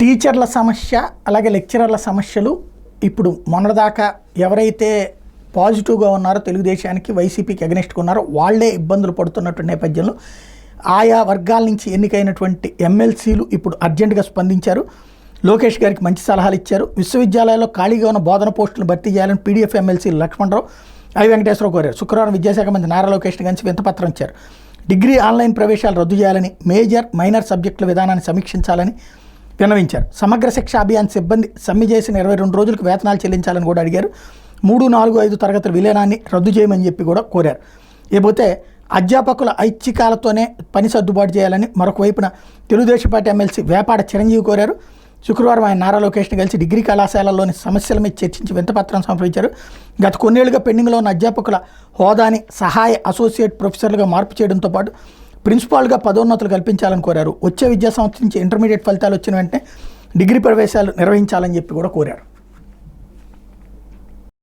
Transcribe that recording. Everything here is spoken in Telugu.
టీచర్ల సమస్య అలాగే లెక్చరర్ల సమస్యలు ఇప్పుడు మొన్నటిదాకా ఎవరైతే పాజిటివ్గా ఉన్నారో తెలుగుదేశానికి వైసీపీకి అగెనిస్ట్గా ఉన్నారో వాళ్లే ఇబ్బందులు పడుతున్నటువంటి నేపథ్యంలో ఆయా వర్గాల నుంచి ఎన్నికైనటువంటి ఎమ్మెల్సీలు ఇప్పుడు అర్జెంటుగా స్పందించారు. లోకేష్ గారికి మంచి సలహాలు ఇచ్చారు. విశ్వవిద్యాలయాల్లో ఖాళీగా ఉన్న బోధన పోస్టులు భర్తీ చేయాలని PDF MLC Lakshmanarao, I Venkateswararao కోరారు. శుక్రవారం విద్యాశాఖ మంత్రి నారా లోకేష్ని కలిసి వింతపత్రం ఇచ్చారు. డిగ్రీ ఆన్లైన్ ప్రవేశాలు రద్దు చేయాలని, మేజర్ మైనర్ సబ్జెక్టుల విధానాన్ని సమీక్షించాలని విన్నవించారు. సమగ్ర శిక్ష అభియాన్ సిబ్బంది సమ్మె చేసిన 22 రోజులకు వేతనాలు చెల్లించాలని కూడా అడిగారు. 3, 4, 5 తరగతుల విలీనాన్ని రద్దు చేయమని చెప్పి కూడా కోరారు. ఇకపోతే అధ్యాపకుల ఐచ్ఛికాలతోనే పని సర్దుబాటు చేయాలని మరొక వైపున తెలుగుదేశం పార్టీ ఎమ్మెల్సీ వేపాడ చిరంజీవి కోరారు. శుక్రవారం ఆయన నారా లోకేష్ని కలిసి డిగ్రీ కళాశాలల్లోని సమస్యల మీద చర్చించి వింతపత్రం సమర్పించారు. గత కొన్నేళ్లుగా పెండింగ్లో ఉన్న అధ్యాపకుల హోదాని సహాయ అసోసియేట్ ప్రొఫెసర్లుగా మార్పు చేయడంతో పాటు ప్రిన్సిపాల్గా పదోన్నతులు కల్పించాలని కోరారు. వచ్చే విద్యా సంవత్సరం నుంచి ఇంటర్మీడియట్ ఫలితాలు వచ్చిన వెంటనే డిగ్రీ ప్రవేశాలు నిర్వహించాలని చెప్పి కూడా కోరారు.